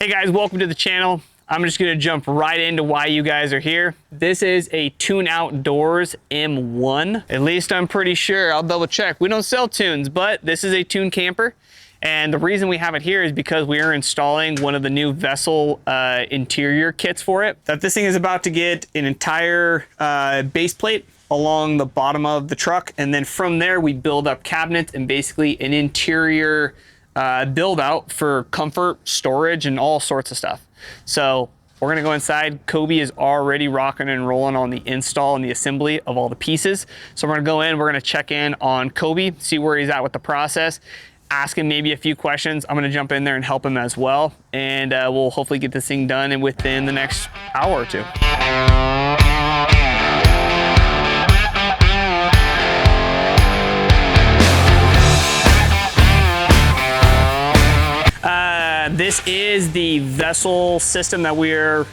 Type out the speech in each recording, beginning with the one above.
Hey guys, welcome to the channel. I'm just gonna jump right into why you guys are here. This is a Tune Outdoors M1. At least I'm pretty sure, I'll double check. We don't sell tunes, but this is a tune camper. And the reason we have it here is because we are installing one of the new Vecel interior kits for it. That this thing is about to get an entire base plate along the bottom of the truck. And then from there, we build up cabinets and basically an interior build out for comfort, storage, and all sorts of stuff. So we're gonna go inside. Kobe is already rocking and rolling on the install and the assembly of all the pieces. So we're gonna go in, we're gonna check in on Kobe, see where he's at with the process, ask him maybe a few questions. I'm gonna jump in there and help him as well. And we'll hopefully get this thing done and within the next hour or two. This is the Vecel system that we're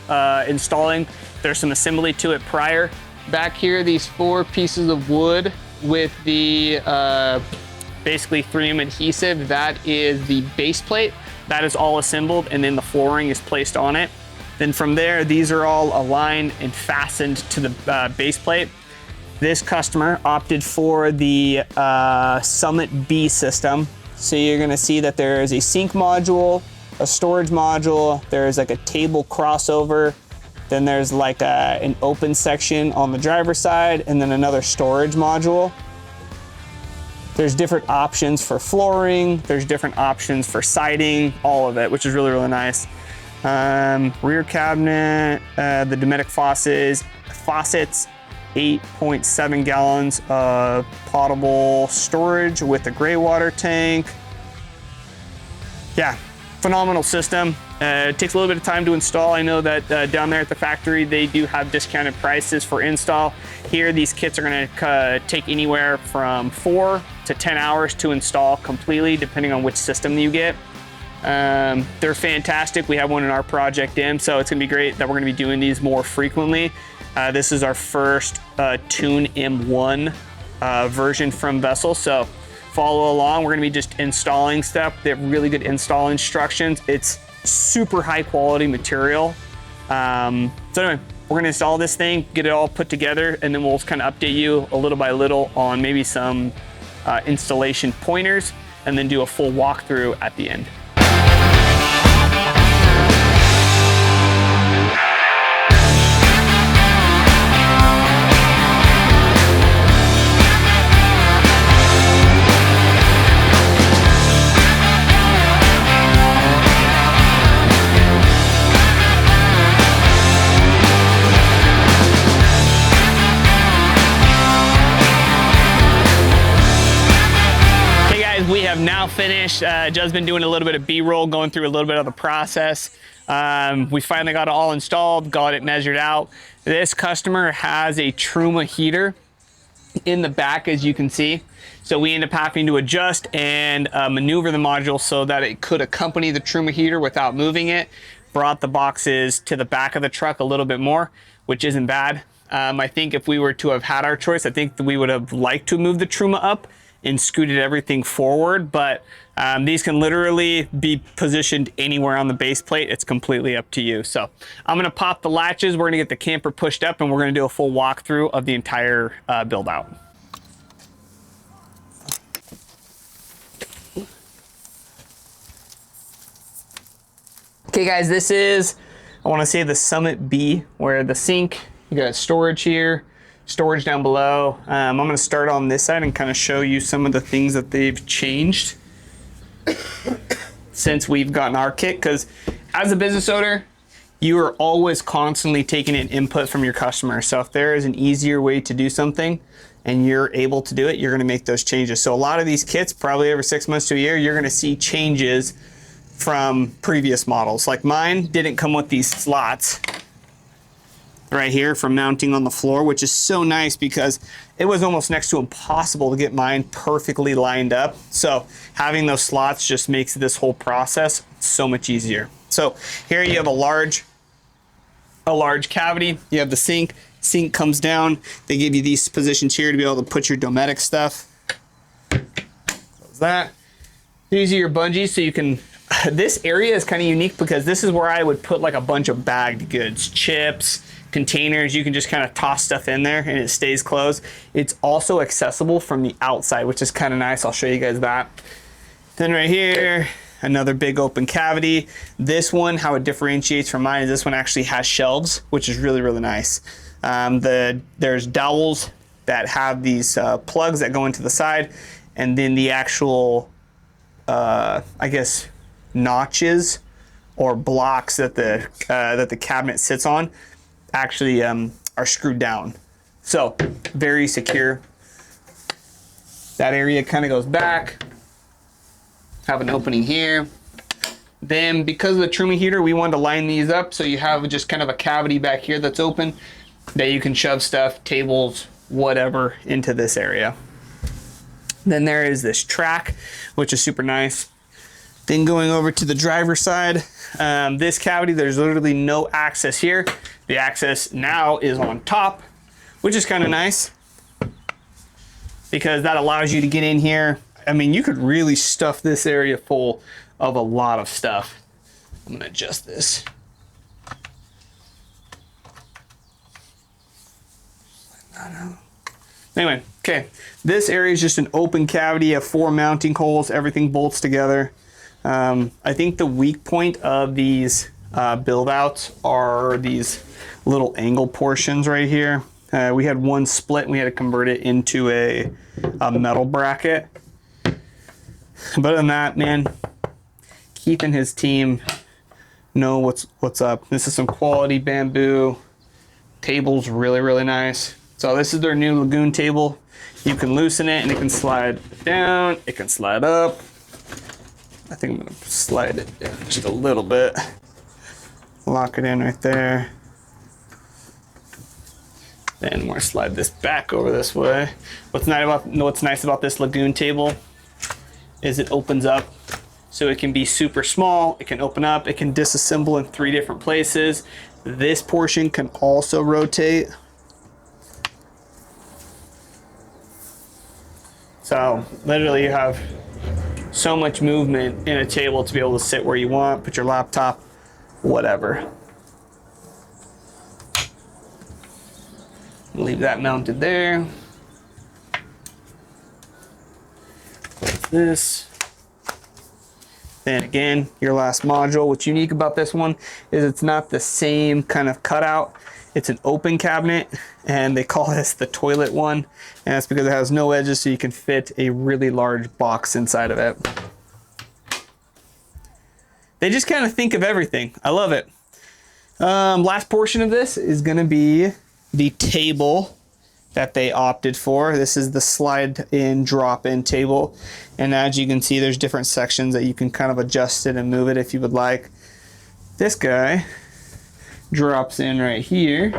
installing. There's some assembly to it prior. Back here, these 4 pieces of wood with the basically 3M adhesive, that is the base plate. That is all assembled, and then the flooring is placed on it. Then from there, these are all aligned and fastened to the base plate. This customer opted for the Summit B system. So you're gonna see that there is a sink module, a storage module, there's like a table crossover, then there's like an open section on the driver's side, and then another storage module. There's different options for flooring, there's different options for siding, all of it, which is really, really nice. Rear cabinet, the Dometic faucets, 8.7 gallons of potable storage with a gray water tank. Yeah, phenomenal system. It takes a little bit of time to install. I know that down there at the factory, they do have discounted prices for install. Here, these kits are gonna take anywhere from 4 to 10 hours to install completely, depending on which system you get. They're fantastic. We have one in our Project M, so it's gonna be great that we're gonna be doing these more frequently. This is our first Tune M1 version from Vecel, so follow along. We're gonna be just installing stuff. They have really good install instructions. It's super high quality material. So anyway, we're gonna install this thing, get it all put together, and then we'll kind of update you a little by little on maybe some installation pointers, and then do a full walkthrough at the end. We have now finished. Judd's been doing a little bit of B-roll, going through a little bit of the process. We finally got it all installed, got it measured out. This customer has a Truma heater in the back, as you can see. So we end up having to adjust and maneuver the module so that it could accompany the Truma heater without moving it. Brought the boxes to the back of the truck a little bit more, which isn't bad. I think if we were to have had our choice, I think that we would have liked to move the Truma up and scooted everything forward, but these can literally be positioned anywhere on the base plate. It's completely up to you. So I'm gonna pop the latches, we're gonna get the camper pushed up, and we're gonna do a full walkthrough of the entire build out. Okay guys, this is, I wanna say the Summit B, where the sink, you got storage here, storage down below. I'm gonna start on this side and kind of show you some of the things that they've changed since we've gotten our kit, because as a business owner, you are always constantly taking in input from your customer. So if there is an easier way to do something and you're able to do it, you're gonna make those changes. So a lot of these kits, probably every 6 months to a year, you're gonna see changes from previous models. Like mine didn't come with these slots right here for mounting on the floor, which is so nice because it was almost next to impossible to get mine perfectly lined up. So having those slots just makes this whole process so much easier. So here you have a large cavity. You have the sink comes down. They give you these positions here to be able to put your Dometic stuff. So that. These are your bungees, so you can This area is kind of unique because this is where I would put like a bunch of bagged goods, chips, containers. You can just kind of toss stuff in there and it stays closed. It's also accessible from the outside, which is kind of nice. I'll show you guys that. Then right here, another big open cavity. This one, how it differentiates from mine is this one actually has shelves, which is really, really nice. There's dowels that have these plugs that go into the side, and then the actual, I guess, notches or blocks that the cabinet sits on actually are screwed down. So very secure. That area kind of goes back. Have an opening here. Then because of the Truma heater, we wanted to line these up so you have just kind of a cavity back here that's open that you can shove stuff, tables, whatever, into this area. Then there is this track, which is super nice. Then going over to the driver's side, this cavity, there's literally no access here. The access now is on top, which is kind of nice because that allows you to get in here. I mean, you could really stuff this area full of a lot of stuff. I'm gonna adjust this. Anyway, okay, this area is just an open cavity of 4 mounting holes. Everything bolts together. I think the weak point of these build outs are these little angle portions right here. We had one split and we had to convert it into a metal bracket. But other than that, man, Keith and his team know what's up. This is some quality bamboo. Table's really, really nice. So this is their new Lagoon table. You can loosen it and it can slide down. It can slide up. I think I'm gonna slide it down just a little bit. Lock it in right there. Then we're gonna slide this back over this way. What's nice about this Lagoon table is it opens up. So it can be super small, it can open up, it can disassemble in 3 different places. This portion can also rotate. So literally you have so much movement in a table to be able to sit where you want, put your laptop, whatever. Leave that mounted there. Close this. Then again, your last module. What's unique about this one is it's not the same kind of cutout. It's an open cabinet, and they call this the toilet one. And that's because it has no edges, so you can fit a really large box inside of it. They just kind of think of everything. I love it. Last portion of this is going to be the table that they opted for. This is the slide-in, drop-in table. And as you can see, there's different sections that you can kind of adjust it and move it if you would like. This guy drops in right here.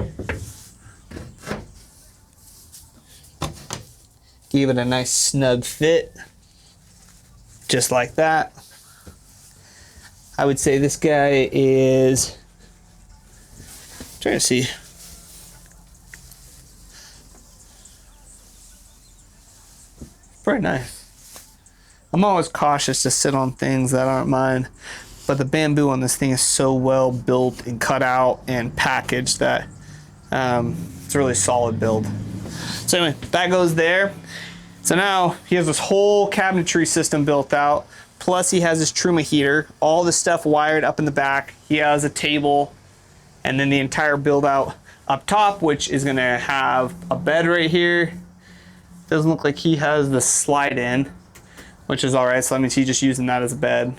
Give it a nice snug fit, just like that. I would say this guy is, I'm trying to see. Pretty nice. I'm always cautious to sit on things that aren't mine, but the bamboo on this thing is so well built and cut out and packaged that it's a really solid build. So anyway, that goes there. So now he has this whole cabinetry system built out, plus he has this Truma heater, all the stuff wired up in the back. He has a table, and then the entire build out up top, which is gonna have a bed right here. Doesn't look like he has the slide in, which is all right. So that means he's just using that as a bed.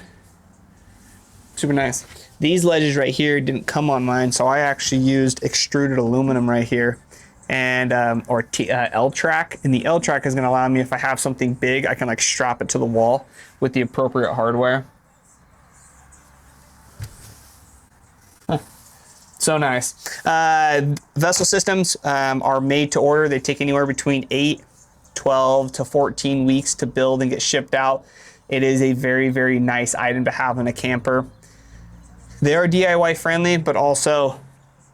Super nice. These ledges right here didn't come on mine, so I actually used extruded aluminum right here, and L-track. And the L-track is gonna allow me, if I have something big, I can like strap it to the wall with the appropriate hardware. So nice. Vecel systems are made to order. They take anywhere between 8, 12 to 14 weeks to build and get shipped out. It is a very, very nice item to have in a camper. They are DIY friendly, but also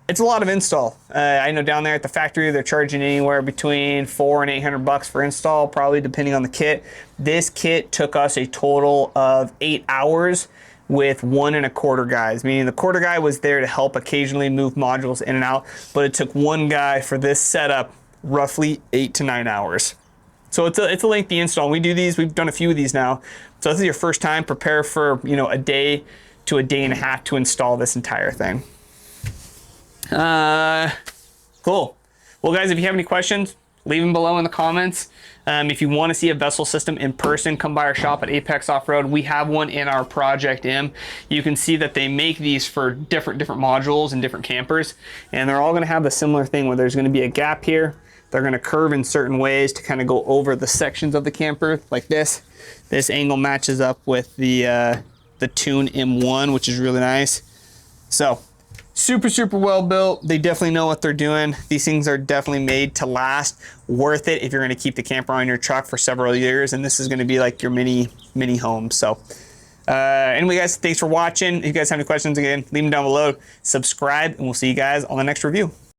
it's a lot of install. I know down there at the factory, they're charging anywhere between $400 and $800 for install, probably depending on the kit. This kit took us a total of 8 hours with 1 1/4 guys, meaning the quarter guy was there to help occasionally move modules in and out, but it took one guy for this setup roughly 8 to 9 hours. So it's a lengthy install. We do these, we've done a few of these now. So if this is your first time, prepare for, you know, a day to a day and a half to install this entire thing. Cool. Well, guys, if you have any questions, leave them below in the comments. If you want to see a Vecel system in person, come by our shop at Apex Off-Road. We have one in our Project M. You can see that they make these for different modules and different campers, and they're all going to have a similar thing where there's going to be a gap here. They're going to curve in certain ways to kind of go over the sections of the camper like this. This angle matches up with the Tune M1, which is really nice. So super well built. They definitely know what they're doing. These things are definitely made to last. Worth it if you're going to keep the camper on your truck for several years, and this is going to be like your mini home. So anyway, guys, thanks for watching. If you guys have any questions, again, leave them down below. Subscribe, and we'll see you guys on the next review.